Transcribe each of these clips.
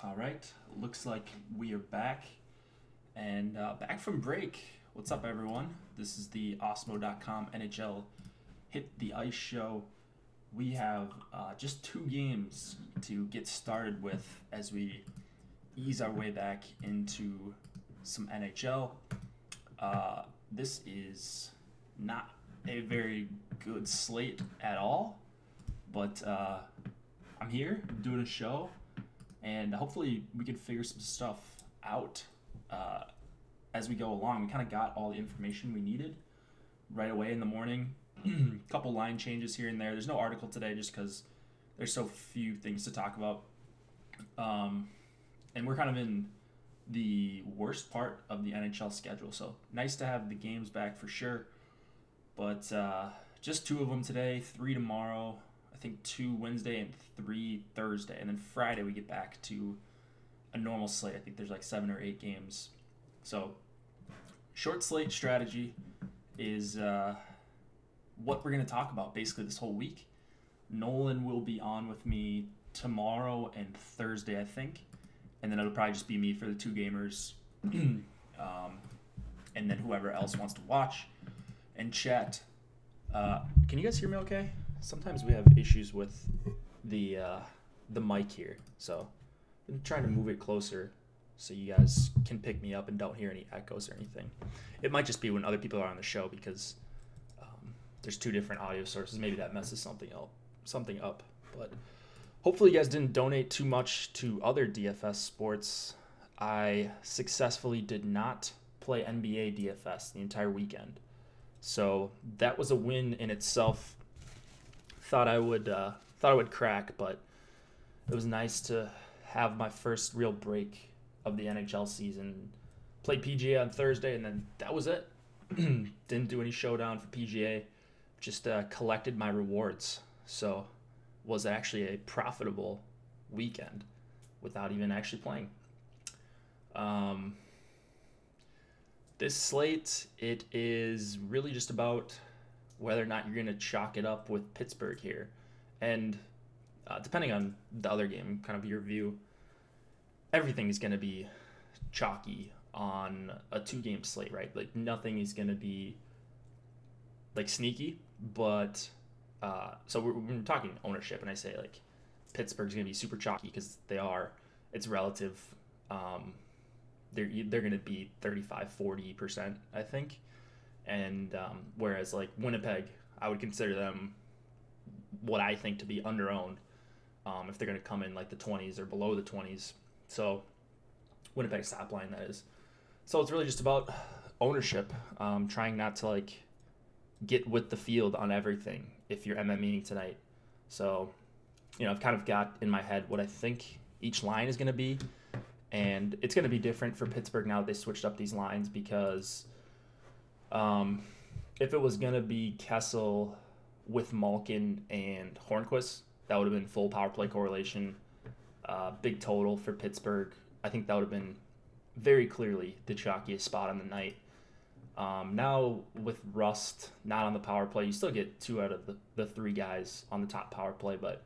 All right, looks like we are back and back from break. What's up, everyone? This is the Osmo.com NHL Hit the Ice show. We have just two games to get started with as we ease our way back into some NHL. This is not a very good slate at all, but I'm here doing a show, and hopefully we can figure some stuff out as we go along. We kind of got all the information we needed right away in the morning. A couple line changes here and there. There's no article today just because there's so few things to talk about. And we're kind of in the worst part of the NHL schedule, so nice to have the games back for sure. But just two of them today, three tomorrow, I think 2 Wednesday and 3 Thursday, and then Friday we get back to a normal slate. I think there's like 7 or 8 games. So short slate strategy is what we're going to talk about basically this whole week. Nolan will be on with me tomorrow and Thursday, I think, and then it'll probably just be me for the two gamers, and then whoever else wants to watch and chat. Can you guys hear me okay? Sometimes we have issues with the mic here, so I'm trying to move it closer so you guys can pick me up and don't hear any echoes or anything. It might just be when other people are on the show because there's two different audio sources. Maybe that messes something up. But hopefully you guys didn't donate too much to other DFS sports. I successfully did not play NBA DFS the entire weekend, so that was a win in itself. Thought I would crack, but it was nice to have my first real break of the NHL season. Played PGA on Thursday, and then that was it. Didn't do any showdown for PGA. Just collected my rewards. So was actually a profitable weekend without even actually playing. This slate, it is really just about whether or not you're going to chalk it up with Pittsburgh here. And depending on the other game, kind of your view, everything is going to be chalky on a 2-game slate, right? Like nothing is going to be like sneaky, but so we're talking ownership, and I say like Pittsburgh's going to be super chalky because they are. It's relative. They're going to be 35-40%, I think. And whereas like Winnipeg, I would consider them what I think to be under-owned if they're going to come in like the 20s or below the 20s. So Winnipeg's top line, that is. So it's really just about ownership, trying not to like get with the field on everything if you're MMEing tonight. So, I've kind of got in my head what I think each line is going to be, and it's going to be different for Pittsburgh now that they switched up these lines because if it was going to be Kessel with Malkin and Hornquist, that would have been full power play correlation, big total for Pittsburgh. I think that would have been very clearly the chalkiest spot on the night. Now with Rust not on the power play, you still get 2 out of the 3 guys on the top power play, but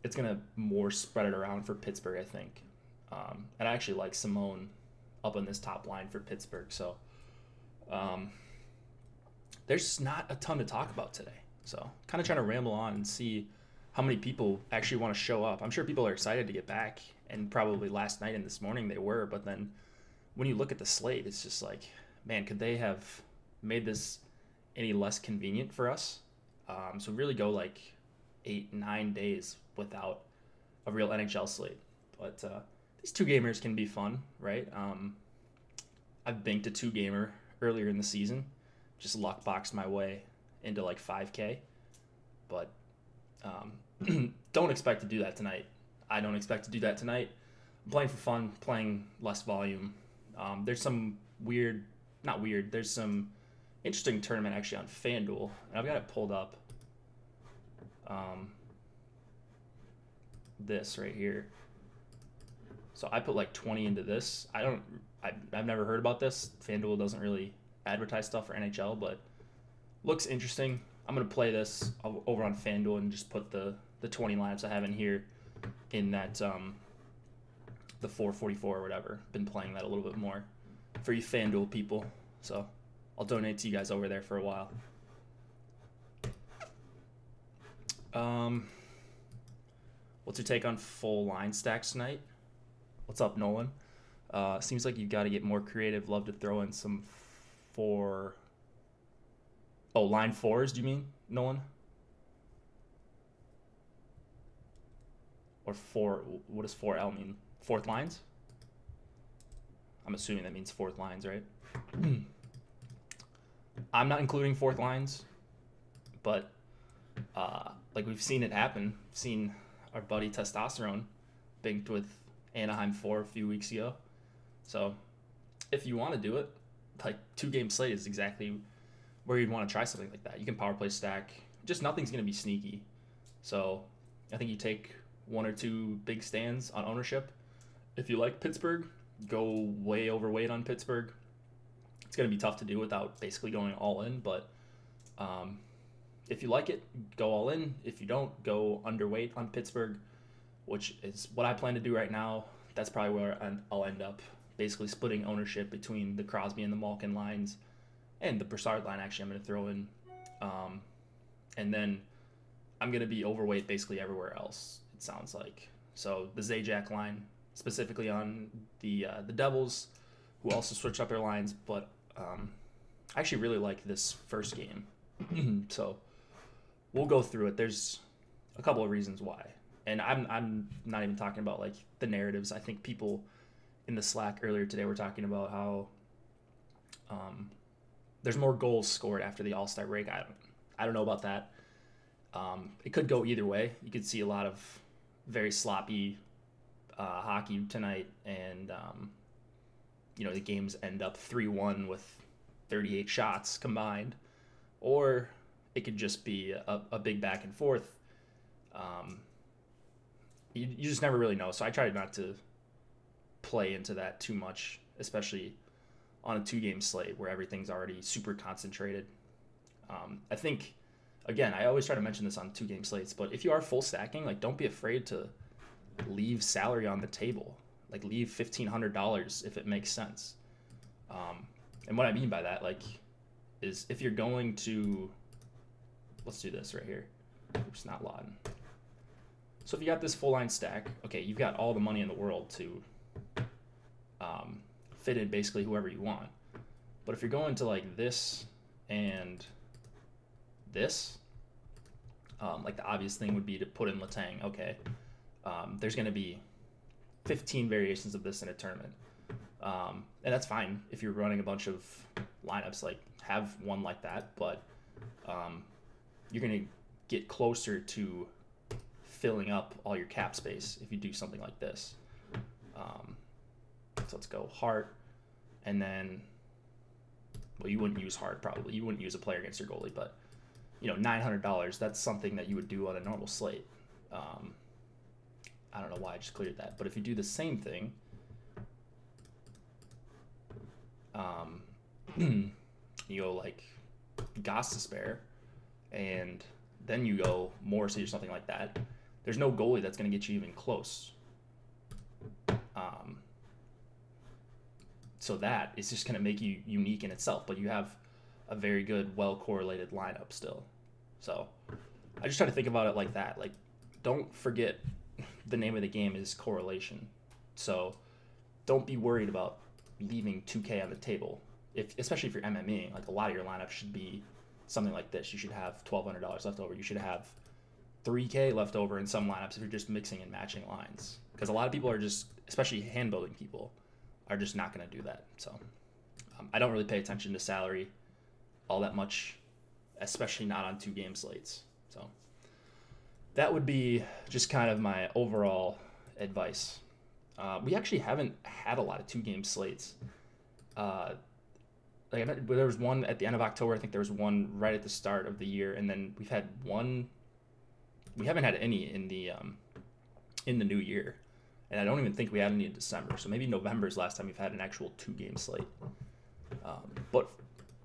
it's going to more spread it around for Pittsburgh, I think. And I actually like Simone up on this top line for Pittsburgh. So there's not a ton to talk about today. So kind of trying to ramble on and see how many people actually want to show up. I'm sure people are excited to get back, and probably last night and this morning they were, but then when you look at the slate, it's just like, man, could they have made this any less convenient for us? So really go like 8-9 days without a real NHL slate. But these 2-gamers can be fun, right? I've banked a 2-gamer earlier in the season, just luck boxed my way into like 5K, but don't expect to do that tonight. I don't expect to do that tonight. I'm playing for fun, playing less volume. There's some there's some interesting tournament actually on FanDuel, and I've got it pulled up. This right here. So I put like 20 into this. I've never heard about this. FanDuel doesn't really advertise stuff for NHL, but looks interesting. I'm going to play this over on FanDuel and just put the 20 lineups I have in here in that the 444 or whatever. Been playing that a little bit more for you FanDuel people. So I'll donate to you guys over there for a while. What's your take on full line stacks tonight? What's up, Nolan? Seems like you've got to get more creative. Love to throw in some line fours, do you mean, Nolan? Or what does 4L mean? Fourth lines? I'm assuming that means fourth lines, right? I'm not including fourth lines, but like we've seen it happen. We've seen our buddy Testosterone binked with Anaheim 4 a few weeks ago. So if you want to do it, like 2-game slate is exactly where you'd want to try something like that. You can power play stack. Just nothing's going to be sneaky. So I think you take 1 or 2 big stands on ownership. If you like Pittsburgh, go way overweight on Pittsburgh. It's going to be tough to do without basically going all in, but if you like it, go all in. If you don't, go underweight on Pittsburgh, which is what I plan to do right now. That's probably where I'll end up, basically splitting ownership between the Crosby and the Malkin lines, and the Brassard line actually I'm going to throw in. And then I'm going to be overweight basically everywhere else, it sounds like. So the Zajac line, specifically on the Devils, who also switched up their lines, but I actually really like this first game. So we'll go through it. There's a couple of reasons why. And I'm not even talking about like the narratives. I think people in the Slack earlier today were talking about how there's more goals scored after the All-Star break. I don't know about that. It could go either way. You could see a lot of very sloppy hockey tonight, and the games end up 3-1 with 38 shots combined, or it could just be a big back and forth. You just never really know. So I try not to play into that too much, especially on a 2-game slate where everything's already super concentrated. I think, again, I always try to mention this on 2-game slates, but if you are full stacking, like, don't be afraid to leave salary on the table. Like, leave $1,500 if it makes sense. And what I mean by that, like, is if you're going to, let's do this right here. Oops, not Laden. So if you got this full line stack, okay, you've got all the money in the world to fit in basically whoever you want. But if you're going to like this and this, like the obvious thing would be to put in Letang. Okay, there's going to be 15 variations of this in a tournament. And that's fine if you're running a bunch of lineups, like have one like that, but you're going to get closer to filling up all your cap space if you do something like this. So let's go Hart, and then, well, you wouldn't use Hart probably. You wouldn't use a player against your goalie, but $900, that's something that you would do on a normal slate. I don't know why I just cleared that, but if you do the same thing, you go like Goss to spare, and then you go Morrissey or something like that. There's no goalie that's going to get you even close. So that is just going to make you unique in itself, but you have a very good, well-correlated lineup still. So I just try to think about it like that. Like, don't forget the name of the game is correlation. So don't be worried about leaving 2K on the table, especially if you're MMEing. Like, a lot of your lineup should be something like this. You should have $1,200 left over. You should have $3K left over in some lineups if you're just mixing and matching lines. Because a lot of people are just, especially hand building people, are just not going to do that. So I don't really pay attention to salary all that much, especially not on 2-game slates. So that would be just kind of my overall advice. We actually haven't had a lot of 2-game slates. There was one at the end of October. I think there was one right at the start of the year, and then we've had one. We haven't had any in the new year, and I don't even think we had any in December. So maybe November is the last time we've had an actual 2-game slate. But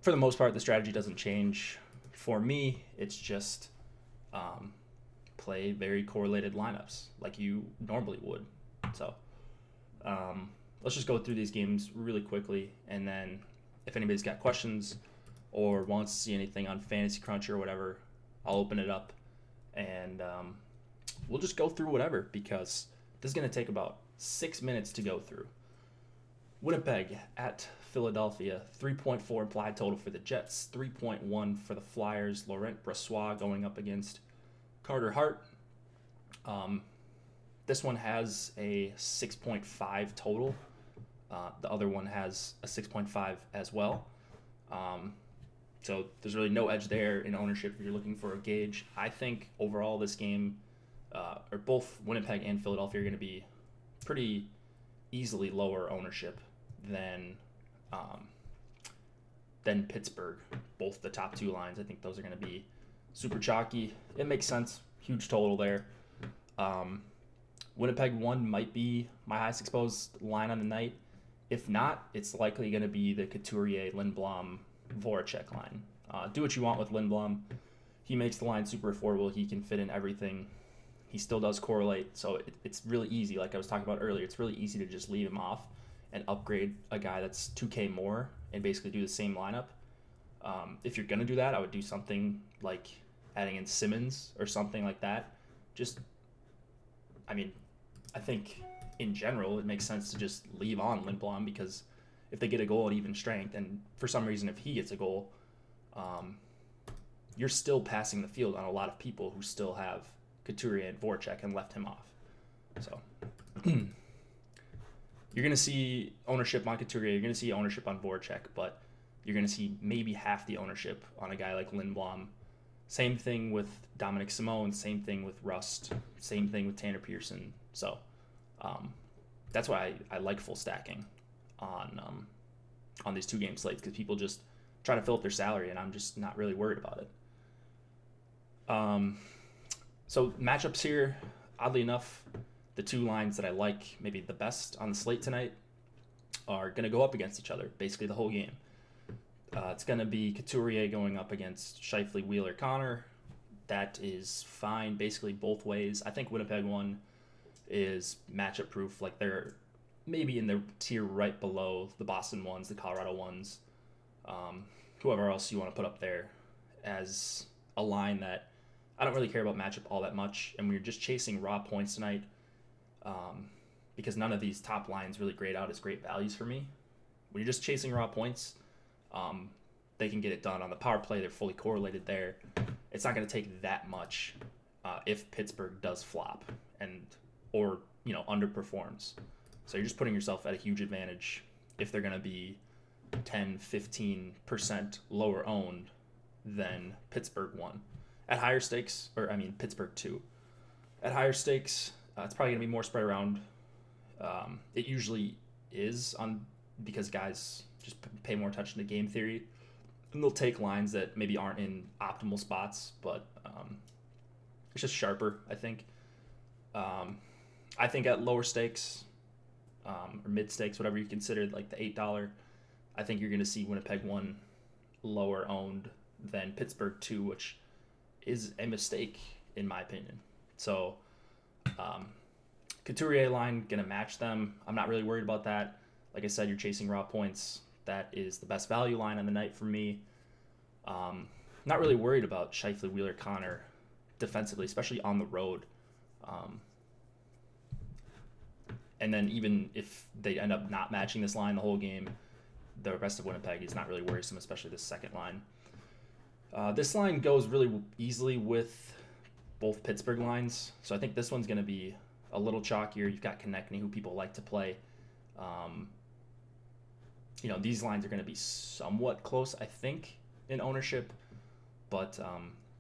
for the most part, the strategy doesn't change. For me, it's just play very correlated lineups like you normally would. So Let's just go through these games really quickly, and then if anybody's got questions or wants to see anything on Fantasy Crunch or whatever, I'll open it up, and we'll just go through whatever, because this is going to take about 6 minutes to go through. Winnipeg at Philadelphia, 3.4 implied total for the Jets, 3.1 for the Flyers. Laurent Brossoit going up against Carter Hart. This one has a 6.5 total. The other one has a 6.5 as well. So there's really no edge there in ownership if you're looking for a gauge. I think overall this game, or both Winnipeg and Philadelphia, are going to be pretty easily lower ownership than Pittsburgh. Both the top two lines, I think those are going to be super chalky. It makes sense. Huge total there. Winnipeg 1 might be my highest exposed line on the night. If not, it's likely going to be the Couturier, Lindblom, Voracek line. Do what you want with Lindblom. He makes the line super affordable. He can fit in everything. He still does correlate, so it's really easy. Like I was talking about earlier, it's really easy to just leave him off and upgrade a guy that's 2K more and basically do the same lineup. If you're going to do that, I would do something like adding in Simmons or something like that. I think in general it makes sense to just leave on Lindblom, because if they get a goal at even strength, and for some reason if he gets a goal, you're still passing the field on a lot of people who still have Couturier and Voracek and left him off. So you're going to see ownership on Couturier, you're going to see ownership on Voracek, but you're going to see maybe half the ownership on a guy like Lindblom. Same thing with Dominic Simone, same thing with Rust, same thing with Tanner Pearson. So that's why I like full stacking on these 2-game slates, because people just try to fill up their salary, and I'm just not really worried about it. So matchups here, oddly enough, the two lines that I like maybe the best on the slate tonight are going to go up against each other basically the whole game. It's going to be Couturier going up against Scheifele, Wheeler, Connor. That is fine basically both ways. I think Winnipeg 1 is matchup proof. Like they're maybe in the tier right below the Boston ones, the Colorado ones, whoever else you want to put up there as a line that I don't really care about matchup all that much. And we're just chasing raw points tonight, because none of these top lines really grade out as great values for me. When you're just chasing raw points, they can get it done on the power play. They're fully correlated there. It's not going to take that much if Pittsburgh does flop or underperforms. So you're just putting yourself at a huge advantage if they're going to be 10-15% lower owned than Pittsburgh 1. At higher stakes, Pittsburgh 2. At higher stakes, it's probably going to be more spread around. It usually is because guys just pay more attention to game theory, and they'll take lines that maybe aren't in optimal spots, but it's just sharper, I think. I think at lower stakes, or mid stakes, whatever you consider, like the $8, I think you're going to see Winnipeg 1 lower owned than Pittsburgh 2, which is a mistake in my opinion. So Couturier line going to match them. I'm not really worried about that. Like I said, you're chasing raw points. That is the best value line on the night for me. Not really worried about Scheifele, Wheeler, Connor defensively, especially on the road. And then even if they end up not matching this line the whole game, the rest of Winnipeg is not really worrisome, especially this second line. This line goes really easily with both Pittsburgh lines, so I think this one's going to be a little chalkier. You've got Konechny, who people like to play. These lines are going to be somewhat close, I think, in ownership, but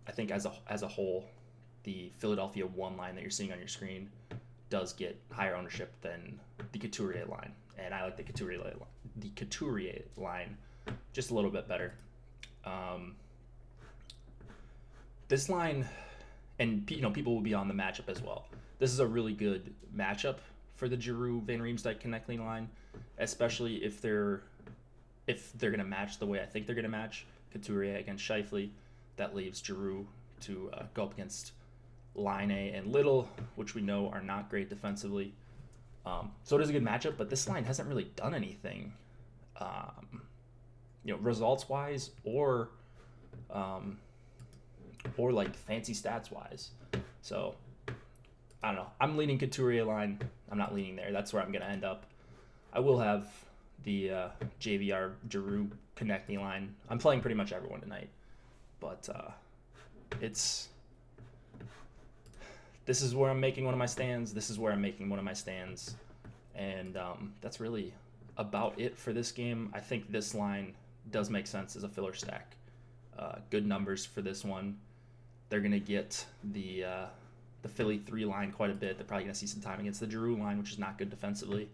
I think as a whole, the Philadelphia 1 line that you're seeing on your screen does get higher ownership than the Couturier line, and I like the Couturier line just a little bit better. This line, and people will be on the matchup as well. This is a really good matchup for the Giroux, Van Riemsdyk, Konechny line, especially if they're going to match the way I think they're going to match Couturier against Scheifele. That leaves Giroux to go up against Line A and Little, which we know are not great defensively. So it is a good matchup, but this line hasn't really done anything, results-wise or like fancy stats-wise. So I don't know. I'm leaning Couturier line. I'm not leaning there. That's where I'm going to end up. I will have the JVR Giroux Konechny line. I'm playing pretty much everyone tonight, but this is where I'm making one of my stands. This is where I'm making one of my stands, and that's really about it for this game. I think this line does make sense as a filler stack. Good numbers for this one. They're gonna get the Philly 3 line quite a bit. They're probably gonna see some time against the Giroux line, which is not good defensively.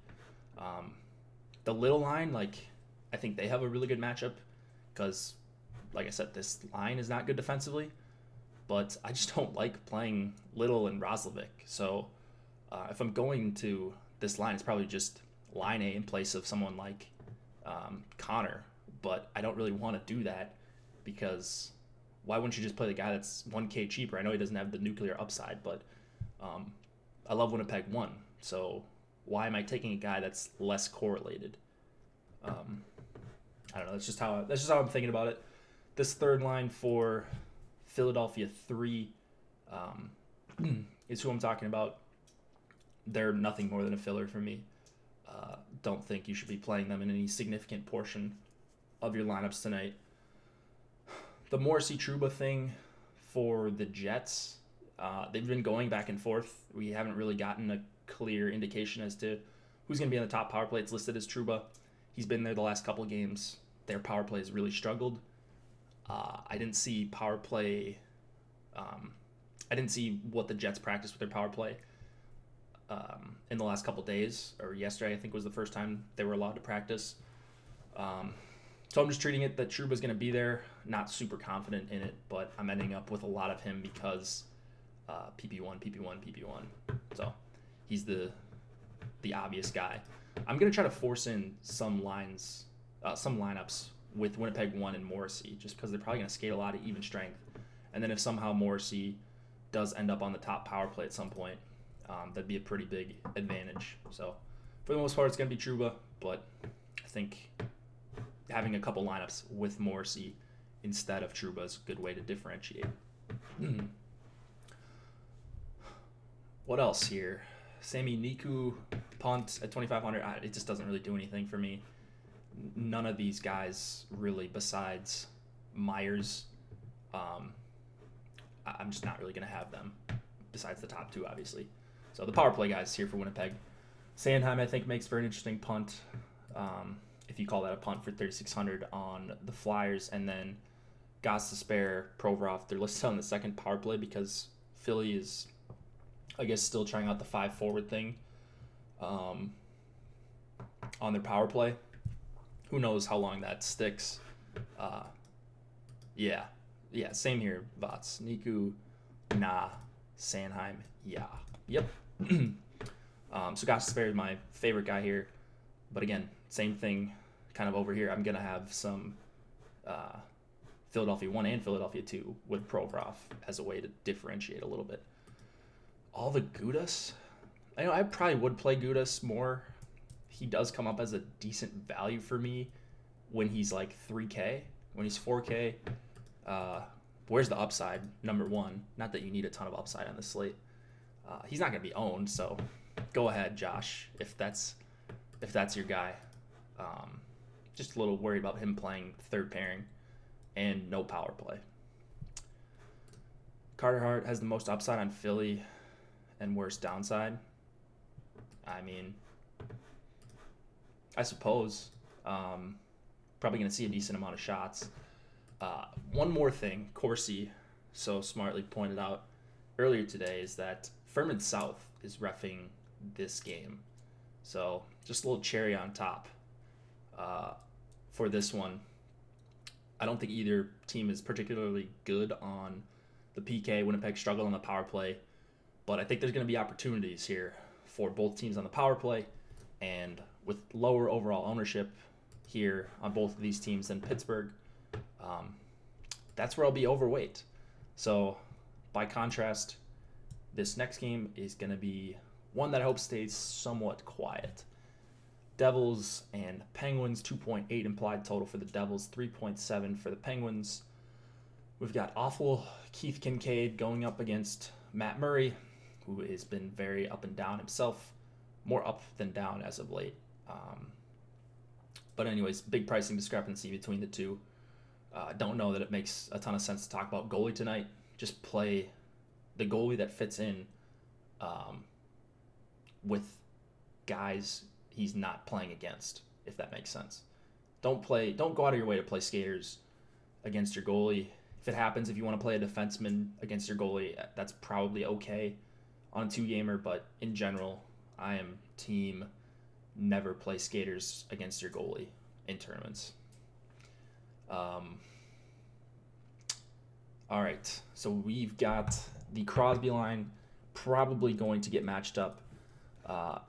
The Little line, I think they have a really good matchup because, like I said, this line is not good defensively, but I just don't like playing Little and Roslovic. So if I'm going to this line, it's probably just line A in place of someone like Connor, but I don't really want to do that because why wouldn't you just play the guy that's 1K cheaper? I know he doesn't have the nuclear upside, but I love Winnipeg 1, so why am I taking a guy that's less correlated? I don't know. That's just how I'm thinking about it. This third line for Philadelphia 3 is who I'm talking about. They're nothing more than a filler for me. Don't think you should be playing them in any significant portion of your lineups tonight. The Morrissey Trouba thing for the Jets, they've been going back and forth. We haven't really gotten a clear indication as to who's going to be on the top power play. It's listed as Trouba. He's been there the last couple of games. Their power play has really struggled. I didn't see power play. I didn't see what the Jets practiced with their power play in the last couple of days, or yesterday I think was the first time they were allowed to practice. So I'm just treating it that Trouba's going to be there. Not super confident in it, but I'm ending up with a lot of him because PP1. So he's the obvious guy. I'm going to try to force in some lineups with Winnipeg 1 and Morrissey, just because they're probably going to skate a lot of even strength. And then if somehow Morrissey does end up on the top power play at some point, that'd be a pretty big advantage. So for the most part, it's going to be Trouba, but I think having a couple lineups with Morrissey instead of Trouba is a good way to differentiate. What else here? Sami Niku punt at 2,500. It just doesn't really do anything for me. None of these guys really, besides Myers. I'm just not really going to have them, besides the top two, obviously. So the power play guys here for Winnipeg. Sandheim, I think, makes for an interesting punt, if you call that a punt, for 3,600 on the Flyers. And then Gostisbehere, Provorov, they're listed on the second power play because Philly is, I guess, still trying out the 5-forward thing on their power play. Who knows how long that sticks. Yeah, same here, Vots. Niku, nah. Sandheim, yeah. Yep. So Gostisbehere is my favorite guy here. But again, same thing kind of over here. I'm going to have some Philadelphia 1 and Philadelphia 2 with Provorov as a way to differentiate a little bit. All the Gudas, I probably would play Gudas more. He does come up as a decent value for me when he's like 3K. When he's 4K, where's the upside? Number one, not that you need a ton of upside on the slate. He's not going to be owned, so go ahead, Josh, if that's your guy. Just a little worried about him playing third pairing and no power play. Carter Hart has the most upside on Philly and worst downside. I mean, I suppose. Probably going to see a decent amount of shots. One more thing, Corsi so smartly pointed out earlier today is that Furman South is reffing this game. So just a little cherry on top for this one. I don't think either team is particularly good on the PK. Winnipeg struggled on the power play. But I think there's going to be opportunities here for both teams on the power play. And with lower overall ownership here on both of these teams than Pittsburgh, that's where I'll be overweight. So by contrast, this next game is going to be one that I hope stays somewhat quiet. Devils and Penguins, 2.8 implied total for the Devils, 3.7 for the Penguins. We've got awful Keith Kincaid going up against Matt Murray, who has been very up and down himself, more up than down as of late. But anyways, big pricing discrepancy between the two. Don't know that it makes a ton of sense to talk about goalie tonight. Just play the goalie that fits in with guys he's not playing against, if that makes sense. Don't go out of your way to play skaters against your goalie. If it happens, if you want to play a defenseman against your goalie, that's probably okay on a 2-gamer, but in general, I am team never play skaters against your goalie in tournaments. All right, so we've got the Crosby line probably going to get matched up,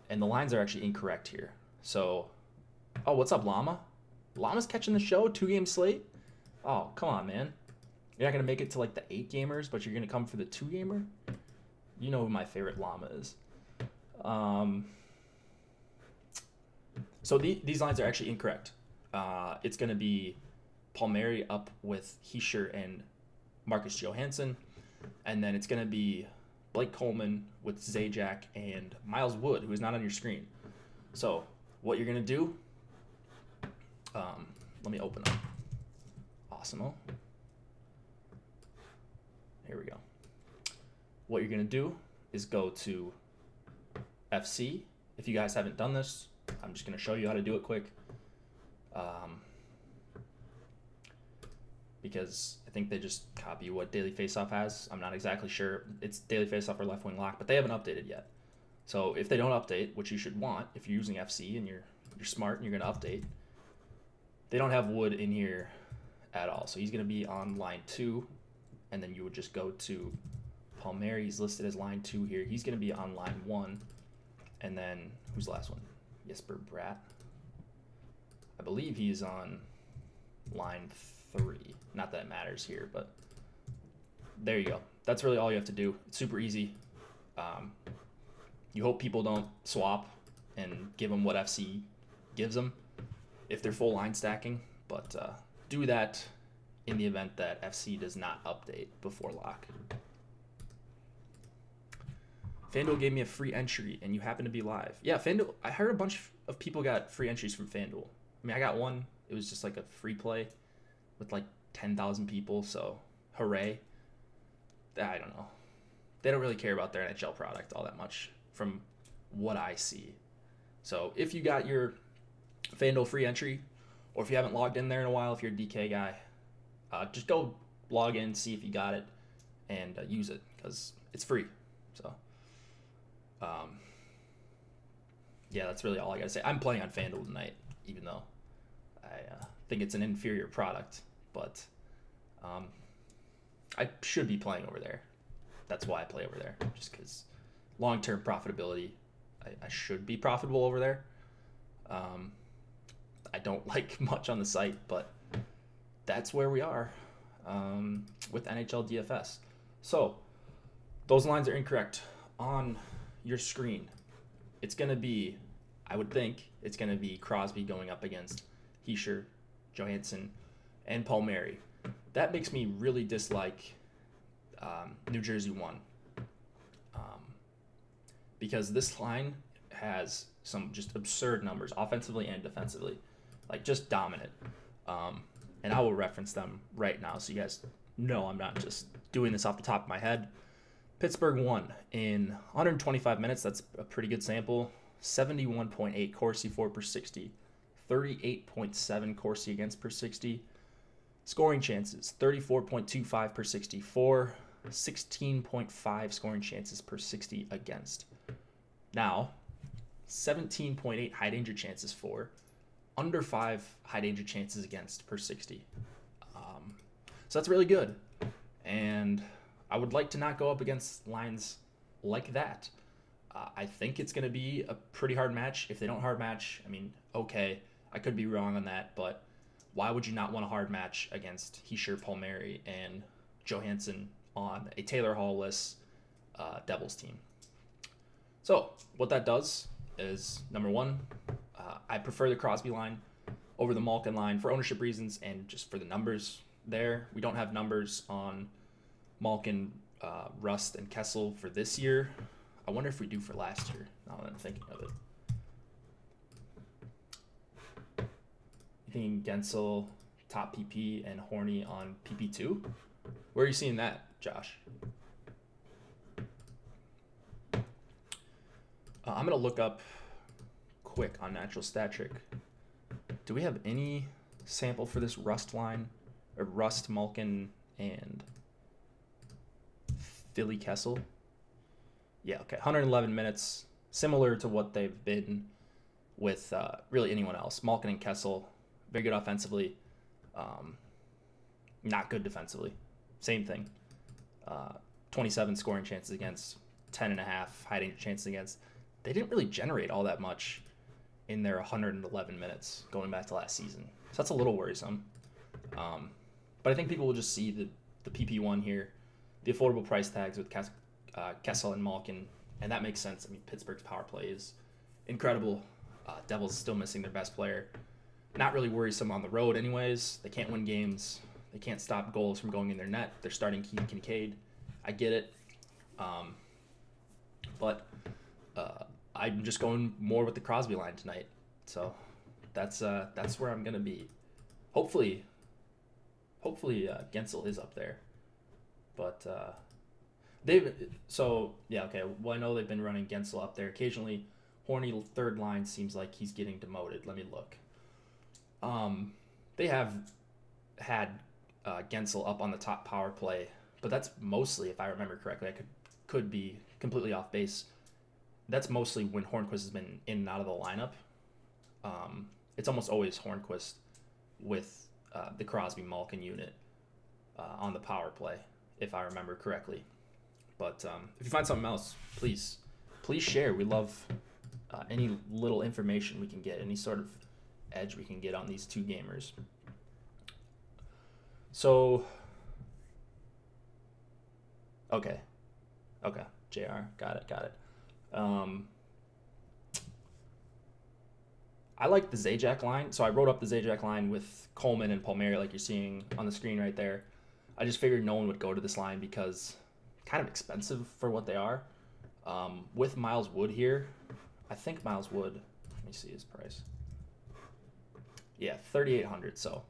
and the lines are actually incorrect here. So, oh, what's up, Llama? Llama's catching the show, 2-game slate? Oh, come on, man. You're not going to make it to, like, the 8-gamers, but you're going to come for the 2-gamer? You know who my favorite Llama is. So these lines are actually incorrect. It's going to be Palmieri up with Hischier and Marcus Johansson. And then it's going to be Blake Coleman with Zajac and Miles Wood, who is not on your screen. So what you're going to do, let me open up Awesemo. Here we go. What you're going to do is go to FC. If you guys haven't done this, I'm just going to show you how to do it quick. Because I think they just copy what Daily Faceoff has. I'm not exactly sure. It's Daily Faceoff or Left Wing Lock, but they haven't updated yet. So if they don't update, which you should want if you're using FC and you're smart and you're going to update, they don't have Wood in here at all. So he's going to be on line 2, and then you would just go to Palmieri. He's listed as line 2 here. He's going to be on line 1. And then, who's the last one? Jesper Bratt. I believe he's on line 3. Not that it matters here, but there you go. That's really all you have to do. It's super easy. You hope people don't swap and give them what FC gives them if they're full line stacking, but do that in the event that FC does not update before lock. FanDuel gave me a free entry, and you happen to be live. Yeah, FanDuel, I heard a bunch of people got free entries from FanDuel. I mean, I got one. It was just like a free play with like 10,000 people, so hooray. I don't know. They don't really care about their NHL product all that much from what I see. So if you got your FanDuel free entry, or if you haven't logged in there in a while, if you're a DK guy, just go log in, see if you got it, and use it, because it's free. So yeah, that's really all I gotta say. I'm playing on FanDuel tonight, even though I think it's an inferior product, but I should be playing over there. That's why I play over there, just because long-term profitability, I should be profitable over there. I don't like much on the site, but that's where we are with NHL DFS. So those lines are incorrect on your screen. It's going to be, I would think, it's going to be Crosby going up against Hischier, Johansson, and Palmieri. That makes me really dislike New Jersey 1 because this line has some just absurd numbers offensively and defensively, like just dominant. And I will reference them right now so you guys know I'm not just doing this off the top of my head. Pittsburgh won in 125 minutes. That's a pretty good sample. 71.8 Corsi for per 60, 38.7 Corsi against per 60. Scoring chances, 34.25 per 64, 16.5 scoring chances per 60 against. Now, 17.8 high danger chances for, under 5 high danger chances against per 60. So that's really good. And I would like to not go up against lines like that. I think it's going to be a pretty hard match. If they don't hard match, I mean, okay, I could be wrong on that, but why would you not want a hard match against Hischier, Palmieri, and Johansson on a Taylor Hall-less Devils team? So what that does is, number one, I prefer the Crosby line over the Malkin line for ownership reasons and just for the numbers there. We don't have numbers on Malkin, Rust, and Kessel for this year. I wonder if we do for last year, now that I'm thinking of it. You think Gensel, top PP, and Horny on PP2? Where are you seeing that, Josh? I'm going to look up quick on Natural Stat Trick. Do we have any sample for this Rust line? Or Rust, Malkin, and Philly Kessel? Yeah, okay. 111 minutes. Similar to what they've been with really anyone else. Malkin and Kessel, very good offensively. Not good defensively. Same thing. 27 scoring chances against, 10.5 high danger chances against. They didn't really generate all that much in their 111 minutes going back to last season. So that's a little worrisome. But I think people will just see the PP1 here, the affordable price tags with Kessel and Malkin, and that makes sense. I mean, Pittsburgh's power play is incredible. Devils still missing their best player. Not really worrisome on the road anyways. They can't win games. They can't stop goals from going in their net. They're starting Keith Kincaid. I get it. But I'm just going more with the Crosby line tonight. So that's where I'm going to be. Hopefully Gensel is up there. But I know they've been running Gensel up there. Occasionally, Horny third line seems like he's getting demoted. Let me look. They have had Gensel up on the top power play, but that's mostly, if I remember correctly, I could be completely off base. That's mostly when Hornquist has been in and out of the lineup. It's almost always Hornquist with the Crosby Malkin unit on the power play, if I remember correctly. But if you find something else, please share. We love any little information we can get, any sort of edge we can get on these two gamers. So, okay, JR, got it. I like the Zajac line. So I wrote up the Zajac line with Coleman and Palmieri, like you're seeing on the screen right there. I just figured no one would go to this line because kind of expensive for what they are. With Miles Wood here, I think Miles Wood, let me see his price. Yeah, 3,800. So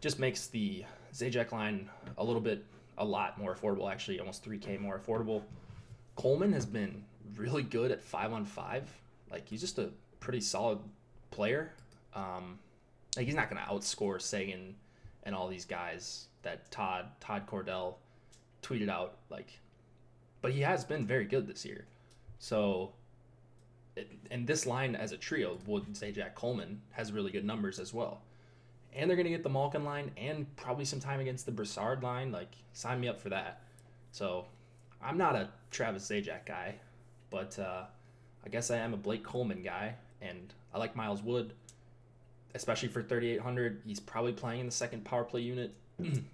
just makes the Zajac line a lot more affordable, actually almost 3K more affordable. Coleman has been really good at 5-on-5. Like, he's just a pretty solid player. Like, he's not going to outscore Sagan and all these guys that Todd Cordell tweeted out, like, but he has been very good this year. So, and this line as a trio, Wood, Zajac, Coleman, has really good numbers as well. And they're going to get the Malkin line and probably some time against the Brassard line. Like, sign me up for that. So, I'm not a Travis Zajac guy, but I guess I am a Blake Coleman guy, and I like Miles Wood, especially for 3,800. He's probably playing in the second power play unit,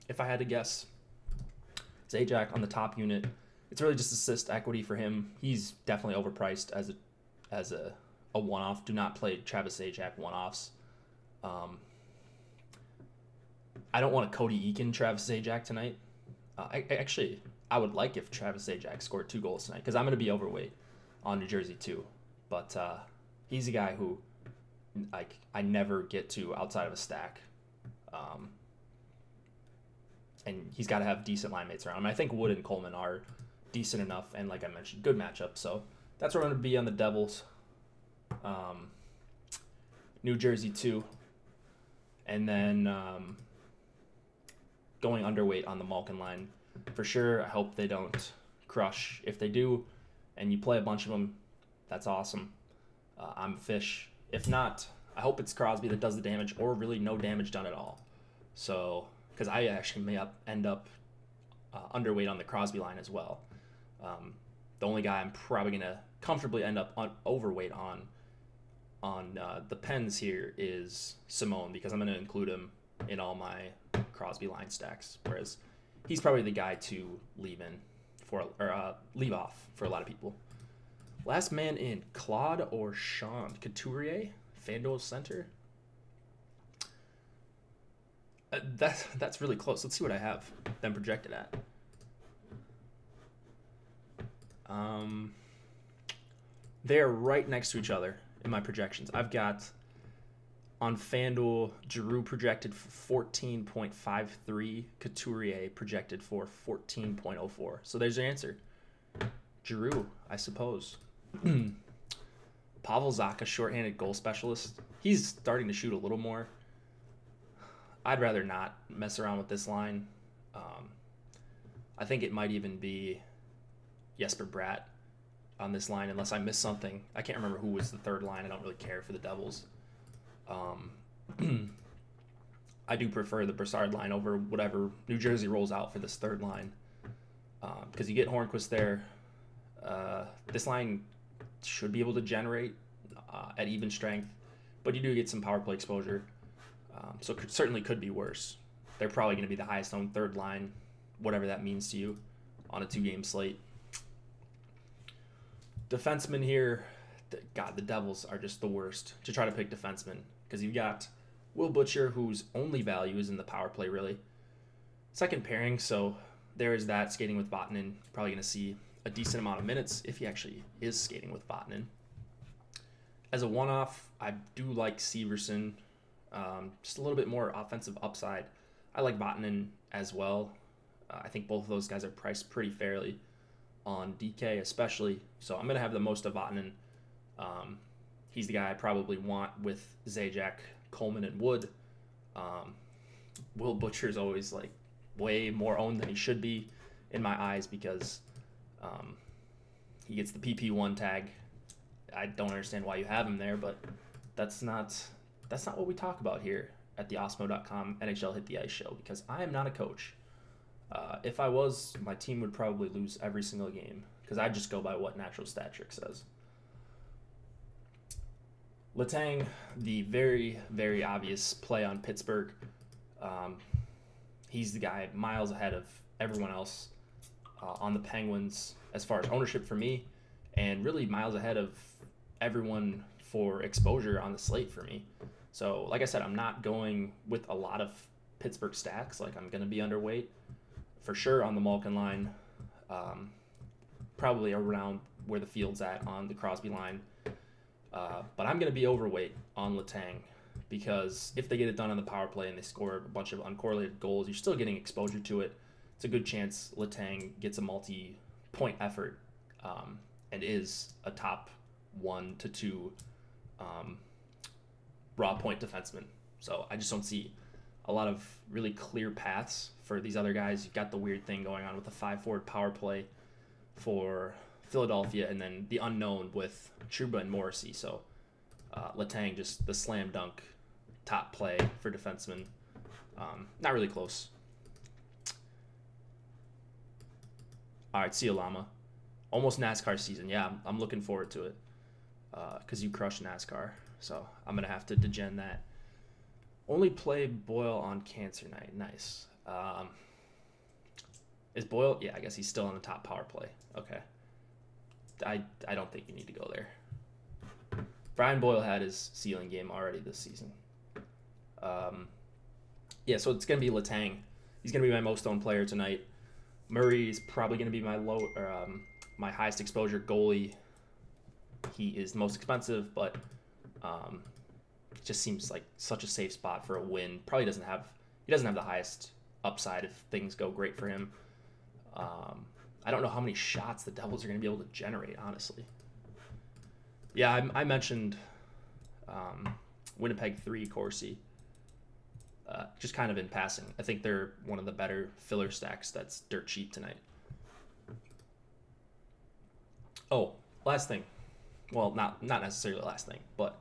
if I had to guess. Zajac on the top unit. It's really just assist equity for him. He's definitely overpriced as a one-off. Do not play Travis Zajac one-offs. I don't want a Cody Eakin Travis Zajac tonight. I would like if Travis Zajac scored 2 goals tonight because I'm going to be overweight on New Jersey too. But he's a guy who I never get to outside of a stack. And he's got to have decent line mates around him. I think Wood and Coleman are decent enough, and like I mentioned, good matchup. So that's where I'm going to be on the Devils. New Jersey too. And then going underweight on the Malkin line. For sure, I hope they don't crush. If they do, and you play a bunch of them, that's awesome. I'm a fish. If not, I hope it's Crosby that does the damage, or really no damage done at all. So, because I actually may end up underweight on the Crosby line as well. The only guy I'm probably going to comfortably end up overweight on the Pens here is Simone, because I'm going to include him in all my Crosby line stacks, whereas he's probably the guy to leave off for a lot of people. Last man in, Claude or Sean? Couturier, FanDuel center. That's really close. Let's see what I have them projected at. They're right next to each other in my projections. I've got on FanDuel, Giroux projected for 14.53, Couturier projected for 14.04. So there's your answer. Giroux, I suppose. Pavel Zacha, shorthanded goal specialist. He's starting to shoot a little more. I'd rather not mess around with this line. I think it might even be Jesper Bratt on this line, unless I missed something. I can't remember who was the third line. I don't really care for the Devils. I do prefer the Brassard line over whatever New Jersey rolls out for this third line, because you get Hornquist there. This line should be able to generate at even strength, but you do get some power play exposure, so it certainly could be worse. They're probably going to be the highest owned third line, whatever that means to you, on a 2-game slate. Defenseman here, God, the Devils are just the worst to try to pick defenseman, because you've got Will Butcher, whose only value is in the power play, really. Second pairing, so there is that, skating with Vatanen. Probably going to see a decent amount of minutes if he actually is skating with Vatanen. As a one-off, I do like Severson, just a little bit more offensive upside. I like Vatanen as well. I think both of those guys are priced pretty fairly on DK especially, so I'm going to have the most of Vatanen. He's the guy I probably want with Zajac, Coleman, and Wood. Will Butcher's always like way more owned than he should be in my eyes, because he gets the PP1 tag. I don't understand why you have him there, but that's not what we talk about here at the Osmo.com NHL Hit the Ice show, because I am not a coach. If I was, my team would probably lose every single game, because I just go by what Natural Stat Trick says. Letang, the very, very obvious play on Pittsburgh. He's the guy miles ahead of everyone else on the Penguins as far as ownership for me, and really miles ahead of everyone for exposure on the slate for me. So, like I said, I'm not going with a lot of Pittsburgh stacks. Like, I'm going to be underweight for sure on the Malkin line, probably around where the field's at on the Crosby line. But I'm going to be overweight on Letang, because if they get it done on the power play and they score a bunch of uncorrelated goals, you're still getting exposure to it. It's a good chance Letang gets a multi-point effort and is a top 1 to 2 raw point defenseman. So I just don't see a lot of really clear paths for these other guys. You've got the weird thing going on with the 5-forward power play for Philadelphia, and then the unknown with Trouba and Morrissey. So Letang, just the slam dunk top play for defensemen. Not really close. All right, see you, Llama. Almost NASCAR season. Yeah, I'm looking forward to it, because you crush NASCAR. So I'm going to have to degen that. Only play Boyle on cancer night. Nice. Is Boyle? Yeah, I guess he's still on the top power play. Okay. I don't think you need to go there. Brian Boyle had his ceiling game already this season. Yeah, so it's going to be Letang. He's going to be my most owned player tonight. Murray is probably going to be my highest exposure goalie. He is the most expensive, but it just seems like such a safe spot for a win. Probably doesn't have the highest upside if things go great for him. I don't know how many shots the Devils are going to be able to generate, honestly. Yeah, I mentioned Winnipeg 3 Corsi, just kind of in passing. I think they're one of the better filler stacks that's dirt cheap tonight. Oh, last thing. Well, not necessarily the last thing, but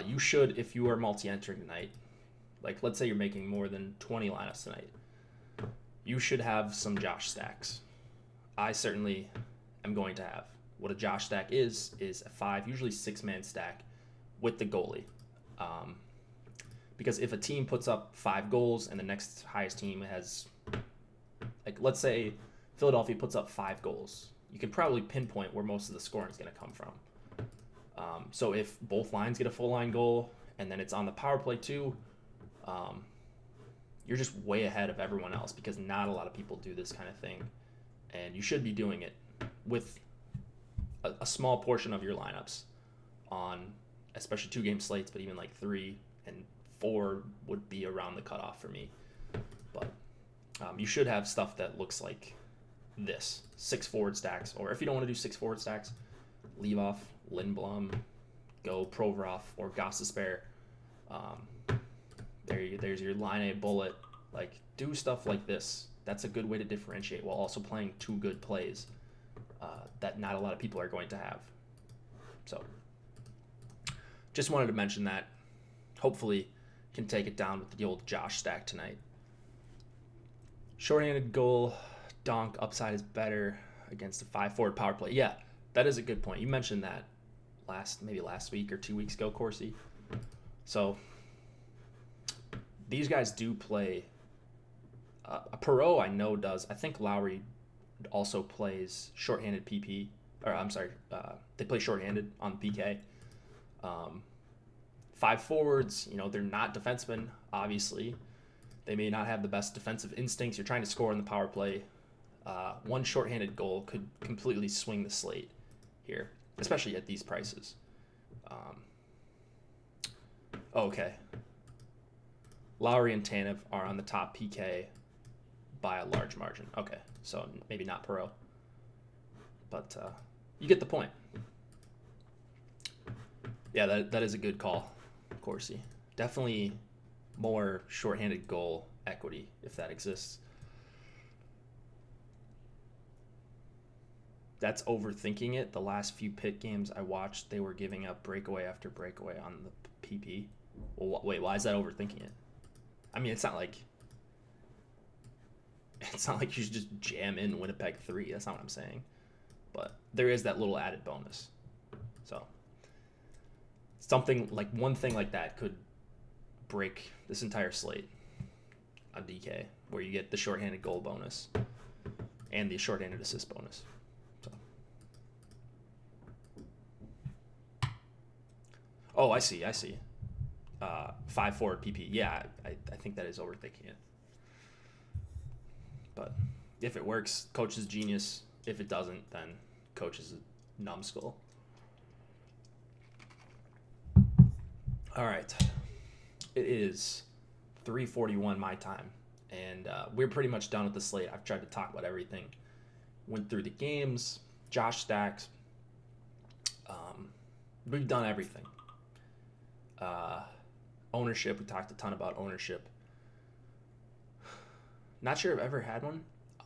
you should, if you are multi-entering tonight, like let's say you're making more than 20 lineups tonight, you should have some Josh stacks. I certainly am going to have. What a Josh stack is a 5, usually 6-man stack with the goalie. Because if a team puts up 5 goals and the next highest team has, like, let's say Philadelphia puts up 5 goals, you can probably pinpoint where most of the scoring is going to come from. So if both lines get a full line goal and then it's on the power play too, you're just way ahead of everyone else because not a lot of people do this kind of thing. And you should be doing it with a small portion of your lineups on especially 2-game slates, but even like 3 and 4 would be around the cutoff for me. But you should have stuff that looks like this, 6 forward stacks, or if you don't want to do 6 forward stacks, leave off Lindblom, go Provorov or Gostisbehere. There's your line A bullet. Like, do stuff like this. That's a good way to differentiate while also playing 2 good plays that not a lot of people are going to have. So just wanted to mention that. Hopefully can take it down with the old Josh stack tonight. Shorthanded goal, donk, upside is better against a 5-forward power play. Yeah, that is a good point. You mentioned that maybe last week or 2 weeks ago, Corsi. So these guys do play. A Perot I know does. I think Lowry also plays shorthanded PP. Or I'm sorry, they play shorthanded on the PK. 5 forwards, they're not defensemen, obviously. They may not have the best defensive instincts. You're trying to score on the power play. One shorthanded goal could completely swing the slate here, especially at these prices. Okay. Lowry and Tanev are on the top PK by a large margin. Okay, so maybe not Perot. But you get the point. Yeah, that is a good call, Corsi. Definitely more shorthanded goal equity if that exists. That's overthinking it. The last few pit games I watched, they were giving up breakaway after breakaway on the PP. Well, wait, why is that overthinking it? I mean, it's not like you should just jam in Winnipeg 3. That's not what I'm saying. But there is that little added bonus. So one thing like that could break this entire slate on DK, where you get the shorthanded goal bonus and the shorthanded assist bonus. So. Oh, I see. 5-forward PP. Yeah, I think that is overthinking it. But if it works, coach is genius. If it doesn't, then coach is a numbskull. All right. It is 3:41 my time, and we're pretty much done with the slate. I've tried to talk about everything. Went through the games, Josh stacks. We've done everything. Ownership, we talked a ton about ownership. Not sure I've ever had one.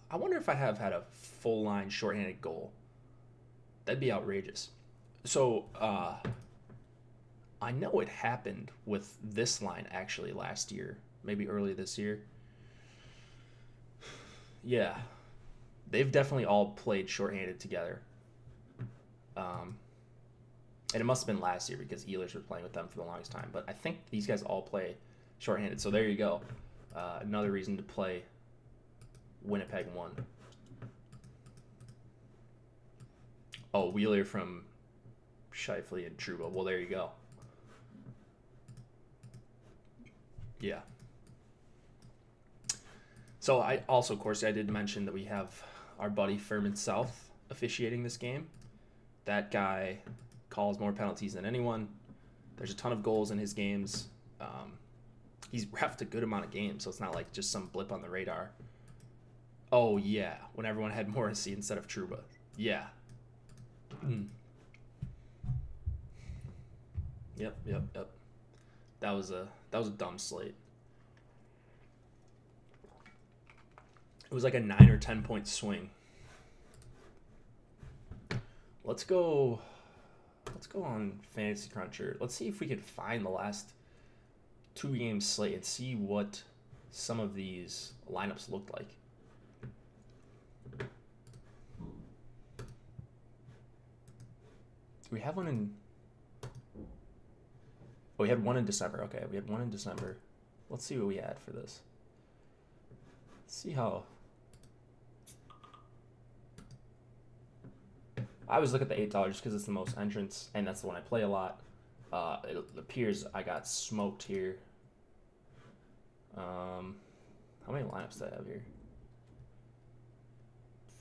I wonder if I have had a full line shorthanded goal. That'd be outrageous. So I know it happened with this line actually last year, maybe early this year. Yeah, they've definitely all played shorthanded together. And it must have been last year because Ehlers were playing with them for the longest time. But I think these guys all play shorthanded. So there you go. Another reason to play Winnipeg 1. Oh, Wheeler from Scheifele and Trouba. Well, there you go. Yeah. So I also, of course, I did mention that we have our buddy Furman South officiating this game. That guy calls more penalties than anyone. There's a ton of goals in his games. He's reffed a good amount of games, so it's not like just some blip on the radar. Oh, yeah, when everyone had Morrissey instead of Trouba. Yeah. Yep. That was a dumb slate. It was like a 9 or 10 point swing. Let's go on Fantasy Cruncher. Let's see if we can find the last 2 game slate and see what some of these lineups looked like. Do we have one in... Oh, we had one in December. Okay, we had one in December. Let's see what we had for this. Let's see how... I always look at the $8 just because it's the most entrants, and that's the one I play a lot. It appears I got smoked here. How many lineups do I have here?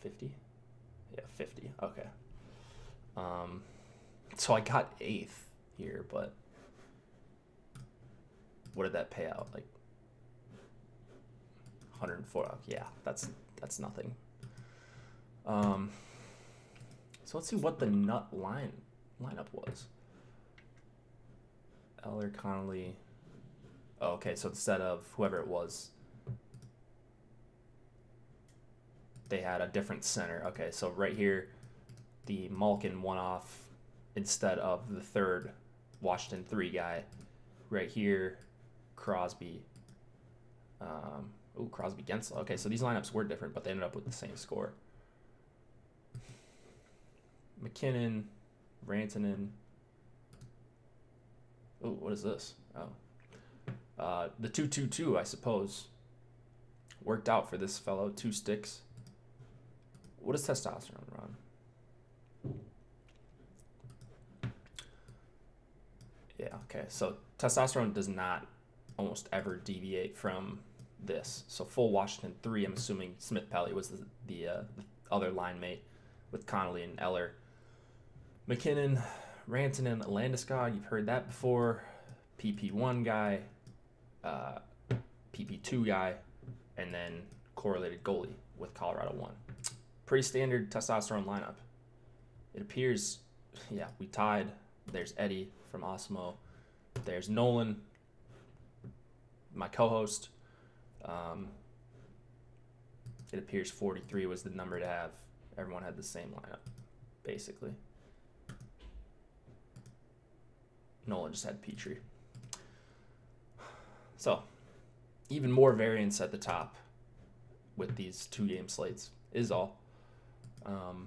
50? Yeah, 50. Okay. So I got 8th here, but what did that pay out? Like 104. Yeah, that's nothing. So let's see what the nut lineup was. Eller, Connolly. Oh, okay, so instead of whoever it was, they had a different center. Okay, so right here, the Malkin won off instead of the third Washington 3 guy. Right here, Crosby. Crosby Gensel. Okay, so these lineups were different, but they ended up with the same score. McKinnon, Rantanen. Oh, what is this? Oh. The 2-2-2, I suppose, worked out for this fellow. 2 sticks. What does testosterone run? Yeah, okay. So testosterone does not almost ever deviate from this. So full Washington 3, I'm assuming Smith-Pelly was the other line mate with Connolly and Eller. McKinnon, Rantanen, Landeskog, you've heard that before. PP1 guy, PP2 guy, and then correlated goalie with Colorado 1. Pretty standard testosterone lineup. It appears, yeah, we tied. There's Eddie from Osmo. There's Nolan, my co-host. It appears 43 was the number to have. Everyone had the same lineup, basically. Nolan just had Petrie. So, even more variance at the top with these 2-game slates is all. Let's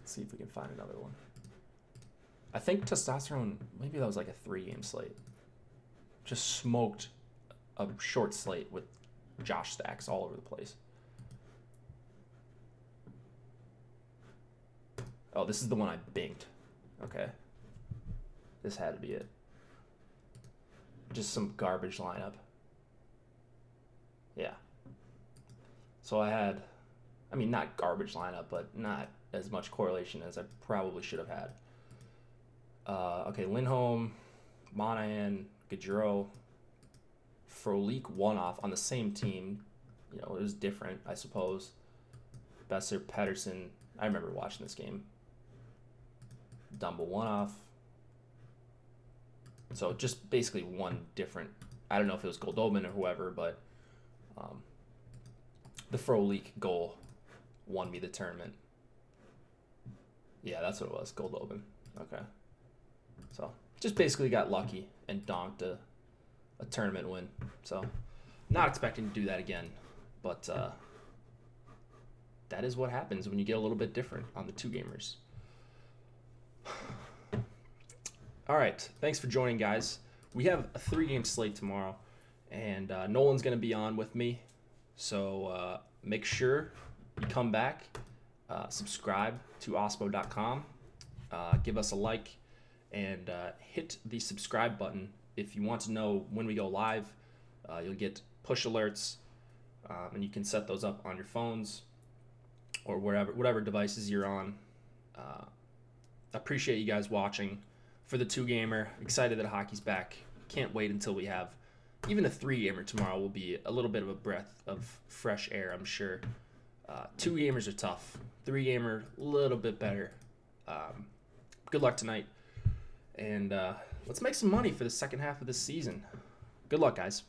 see if we can find another one. I think testosterone, maybe that was like a 3-game slate. Just smoked a short slate with Josh stacks all over the place. Oh, this is the one I binked. Okay. This had to be it. Just some garbage lineup. Yeah. So I had, I mean, not garbage lineup, but not as much correlation as I probably should have had. Okay, Lindholm, Monahan, Gaudreau, Frolik one-off on the same team. You know, it was different, I suppose. Besser, Pedersen. I remember watching this game. Dumble one-off. So just basically one different. I don't know if it was Goldobin or whoever, but the Frolik goal won me the tournament. Yeah, that's what it was, Goldobin. Okay. So just basically got lucky and donked a tournament win. So not expecting to do that again, but that is what happens when you get a little bit different on the 2-gamers. All right, thanks for joining, guys. We have a 3-game slate tomorrow, and Nolan's going to be on with me. So make sure you come back, subscribe to osmo.com, give us a like, and hit the subscribe button if you want to know when we go live. You'll get push alerts, and you can set those up on your phones or whatever devices you're on. Appreciate you guys watching. For the 2-gamer, excited that hockey's back. Can't wait until we have even a 3-gamer tomorrow. Will be a little bit of a breath of fresh air, I'm sure. 2-gamers are tough. 3-gamer, a little bit better. Good luck tonight. And let's make some money for the second half of this season. Good luck, guys.